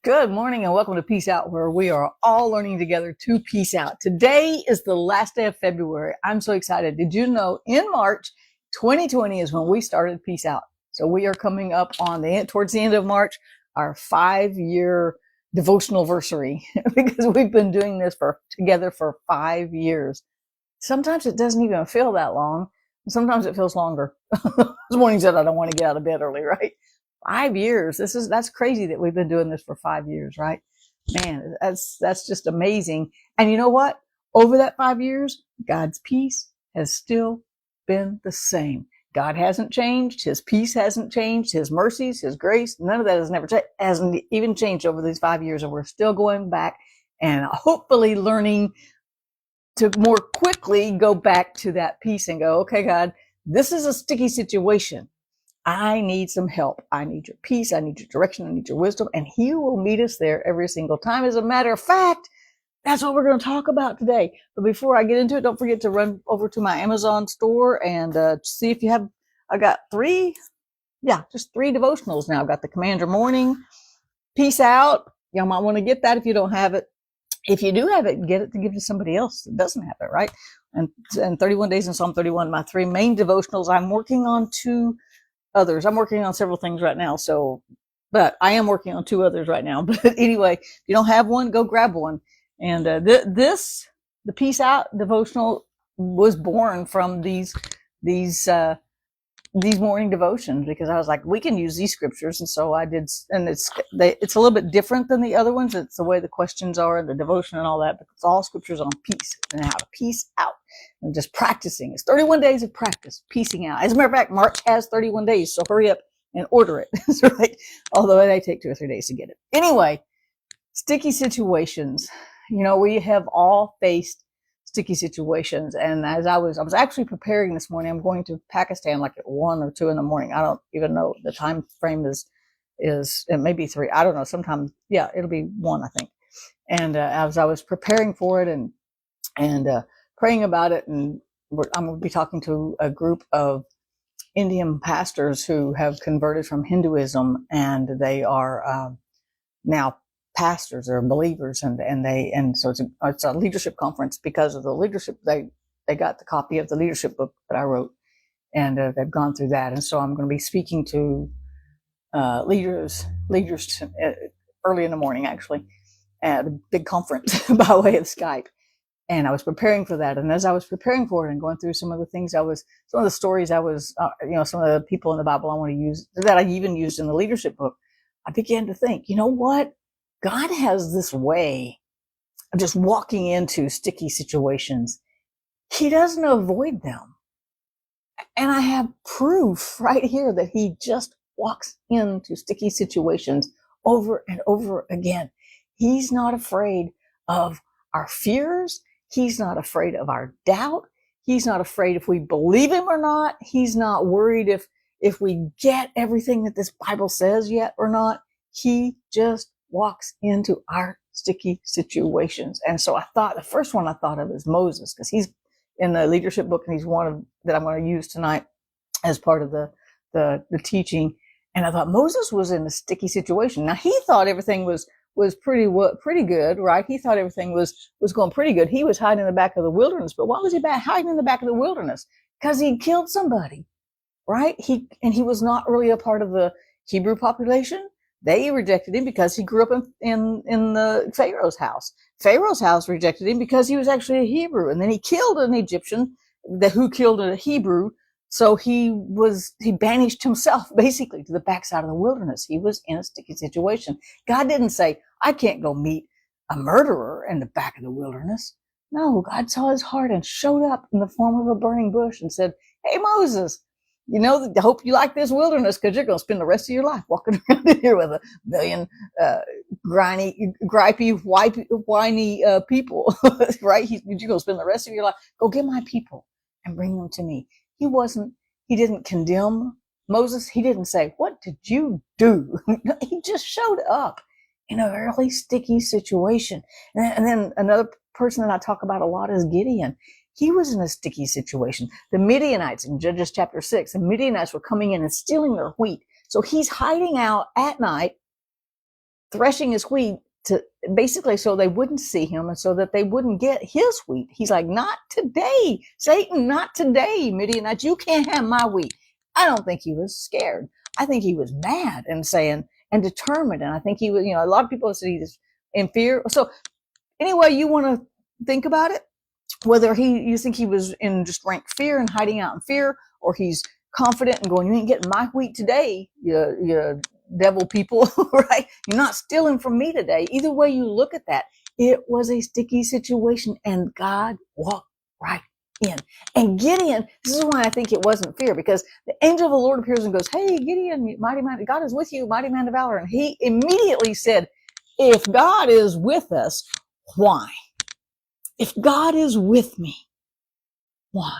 Good morning and welcome to Peace Out, where we are all learning together to peace out. Today is the last day of February. I'm so excited. Did you know in March 2020 is when we started Peace Out? So we are coming up on towards the end of March, our 5-year devotional anniversary because we've been doing this together for 5 years. Sometimes it doesn't even feel that long. Sometimes it feels longer. There's mornings that I don't want to get out of bed early, right? 5 years. That's crazy that we've been doing this for 5 years, right? Man, that's just amazing. And you know what? Over that 5 years, God's peace has still been the same. God hasn't changed. His peace hasn't changed. His mercies, his grace, none of that hasn't even changed over these 5 years. And we're still going back and hopefully learning to more quickly go back to that peace and go, okay, God, this is a sticky situation. I need some help. I need your peace. I need your direction. I need your wisdom. And he will meet us there every single time. As a matter of fact, that's what we're going to talk about today. But before I get into it, don't forget to run over to my Amazon store and see if you have, I got just three devotionals now. I've got the Command Your Morning, Peace Out. Y'all might want to get that if you don't have it. If you do have it, get it to give to somebody else that doesn't have it, right? And 31 Days in Psalm 31, my three main devotionals. I'm working on two others. I'm working on several things right now. But I am working on two others right now. But anyway, if you don't have one, go grab one. And the Peace Out devotional was born from these morning devotions, because I was like, we can use these scriptures. And so I did. And it's a little bit different than the other ones. It's the way the questions are and the devotion and all that, but it's all scriptures on peace and how to peace out and just practicing. It's 31 days of practice, piecing out. As a matter of fact, March has 31 days. So hurry up and order it. Right? Although they take 2 or 3 days to get it. Anyway, sticky situations. We have all faced sticky situations. And as I was actually preparing this morning, I'm going to Pakistan like at 1 or 2 in the morning. I don't even know. The time frame is it may be 3. I don't know. Sometime, it'll be 1, I think. And as I was preparing for it and praying about it, and I'm going to be talking to a group of Indian pastors who have converted from Hinduism, and they are now pastors or believers, and so it's a leadership conference. Because of the leadership, they got the copy of the leadership book that I wrote, and they've gone through that. And so I'm going to be speaking to leaders early in the morning, actually, at a big conference by way of Skype. And I was preparing for that. And as I was preparing for it and going through some of the things some of the stories some of the people in the Bible I want to use, that I even used in the leadership book, I began to think, you know what? God has this way of just walking into sticky situations. He doesn't avoid them. And I have proof right here that he just walks into sticky situations over and over again. He's not afraid of our fears. He's not afraid of our doubt. He's not afraid if we believe him or not. He's not worried if we get everything that this Bible says yet or not. He just walks into our sticky situations. And so the first one I thought of is Moses, because he's in the leadership book, and he's one that I'm going to use tonight as part of the teaching. And I thought Moses was in a sticky situation. Now, he thought everything was pretty good, right? He thought everything was going pretty good. He was hiding in the back of the wilderness. But why was he hiding in the back of the wilderness? Because he killed somebody, right? He was not really a part of the Hebrew population. They rejected him because he grew up in the Pharaoh's house. Pharaoh's house rejected him because he was actually a Hebrew. And then he killed an Egyptian who killed a Hebrew. So he banished himself basically to the backside of the wilderness. He was in a sticky situation. God didn't say, I can't go meet a murderer in the back of the wilderness. No, God saw his heart and showed up in the form of a burning bush and said, hey, Moses, I hope you like this wilderness, because you're going to spend the rest of your life walking around in here with a million gripey, whiny people, right? You're going to spend the rest of your life. Go get my people and bring them to me. He didn't condemn Moses. He didn't say, what did you do? He just showed up in a really sticky situation. And then another person that I talk about a lot is Gideon. He was in a sticky situation. The Midianites, in Judges chapter 6, the Midianites were coming in and stealing their wheat. So he's hiding out at night threshing his wheat to basically so they wouldn't see him and so that they wouldn't get his wheat. He's like, not today, Satan, not today, Midianites. You can't have my wheat. I don't think he was scared. I think he was mad and saying and determined. And I think he was, a lot of people have said he was in fear. So anyway, you want to think about it, whether you think he was in just rank fear and hiding out in fear, or he's confident and going, you ain't getting my wheat today, you devil people, right? You're not stealing from me today. Either way you look at that, it was a sticky situation, and God walked right in. And Gideon, this is why I think it wasn't fear, because the angel of the Lord appears and goes, hey, Gideon, mighty man, God is with you, mighty man of valor. And he immediately said, if God is with us, why? If God is with me, why?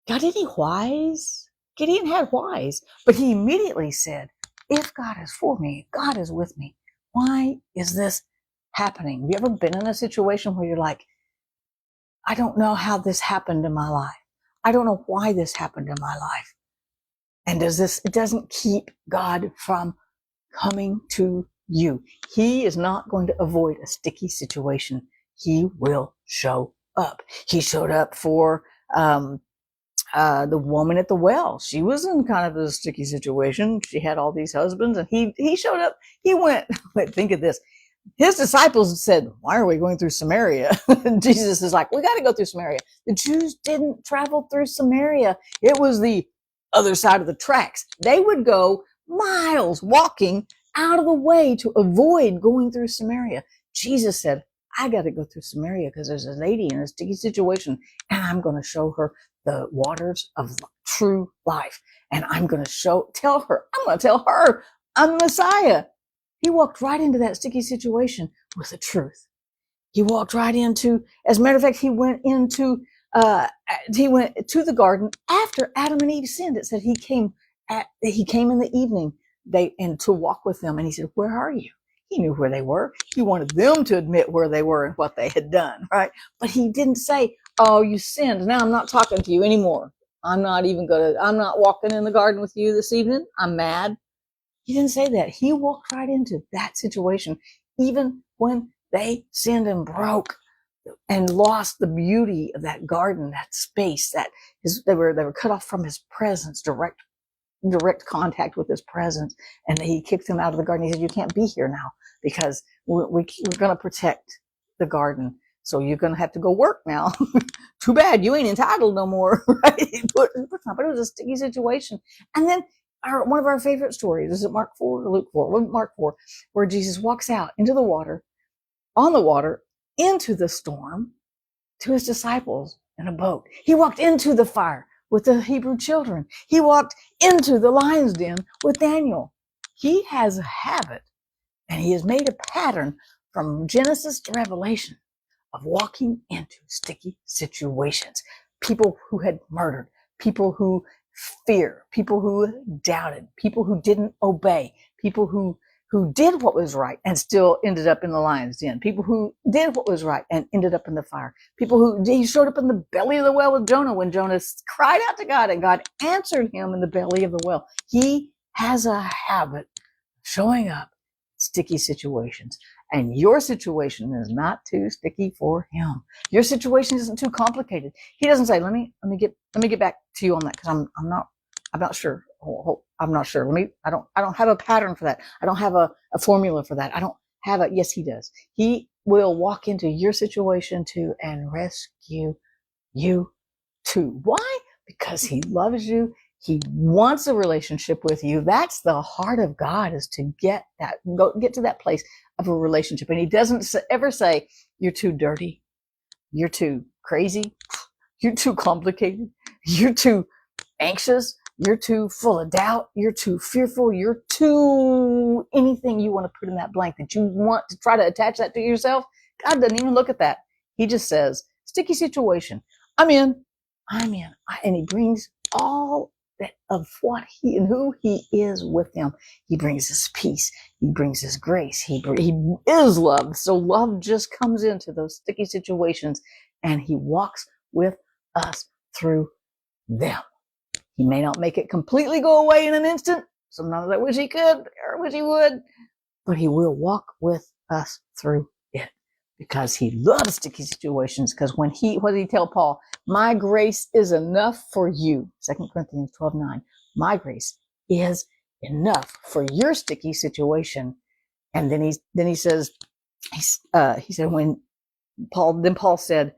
God, did he whys? Gideon had whys, but he immediately said, if God is for me, God is with me, why is this happening? Have you ever been in a situation where you're like, I don't know how this happened in my life. I don't know why this happened in my life. And it doesn't keep God from coming to you. He is not going to avoid a sticky situation. He will show up. He showed up for the woman at the well. She was in kind of a sticky situation. She had all these husbands, and he showed up. He went, but think of this. His disciples said, why are we going through Samaria? Jesus is like, we got to go through Samaria. The Jews didn't travel through Samaria. It was the other side of the tracks. They would go miles walking out of the way to avoid going through Samaria. Jesus said, I got to go through Samaria because there's a lady in a sticky situation, and I'm going to show her the waters of true life. And I'm going to tell her I'm the Messiah. He walked right into that sticky situation with the truth. He walked right into, as a matter of fact, he went to the garden after Adam and Eve sinned. It said he came in the evening and to walk with them. And he said, where are you? He knew where they were. He wanted them to admit where they were and what they had done, right? But he didn't say, oh, you sinned. Now I'm not talking to you anymore. I'm not walking in the garden with you this evening. I'm mad. He didn't say that. He walked right into that situation, even when they sinned and broke and lost the beauty of that garden, that space, they were cut off from his presence, direct contact with his presence. And he kicked them out of the garden. He said, you can't be here now because we're going to protect the garden. So you're going to have to go work now. Too bad you ain't entitled no more, right? But it was a sticky situation. And then one of our favorite stories, is it Mark 4 or Luke 4? Mark 4, where Jesus walks out into the water, on the water, into the storm, to his disciples in a boat. He walked into the fire with the Hebrew children. He walked into the lion's den with Daniel. He has a habit, and he has made a pattern from Genesis to Revelation of walking into sticky situations. People who had murdered, people who fear, people who doubted, people who didn't obey, people who did what was right and still ended up in the lion's den, people who did what was right and ended up in the fire, he showed up in the belly of the well with Jonah when Jonah cried out to God and God answered him in the belly of the well. He has a habit of showing up in sticky situations. And your situation is not too sticky for him. Your situation isn't too complicated. He doesn't say, let me get back to you on that, because I'm not sure. I'm not sure. I don't have a pattern for that. I don't have a formula for that. I don't have yes, he does. He will walk into your situation too and rescue you too. Why? Because he loves you. He wants a relationship with you. That's the heart of God, is to get to that place of a relationship. And he doesn't ever say, you're too dirty. You're too crazy. You're too complicated. You're too anxious. You're too full of doubt. You're too fearful. You're too anything you want to put in that blank that you want to try to attach that to yourself. God doesn't even look at that. He just says, sticky situation. I'm in. And he brings all that of what he and who he is with him. He brings his peace. He brings his grace. He is love. So love just comes into those sticky situations and he walks with us through them. He may not make it completely go away in an instant. Sometimes I wish he could, or wish he would, but he will walk with us through it because he loves sticky situations. Because what did he tell Paul? My grace is enough for you. 2 Corinthians 12:9. My grace is enough for your sticky situation. And then he says, he said, when Paul said,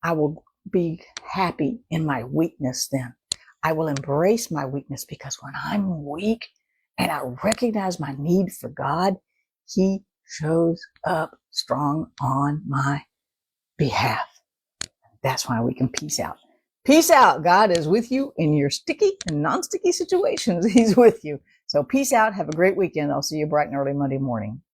I will be happy in my weakness then. I will embrace my weakness, because when I'm weak and I recognize my need for God, he shows up strong on my behalf. That's why we can peace out. Peace out. God is with you in your sticky and non-sticky situations. He's with you. So peace out. Have a great weekend. I'll see you bright and early Monday morning.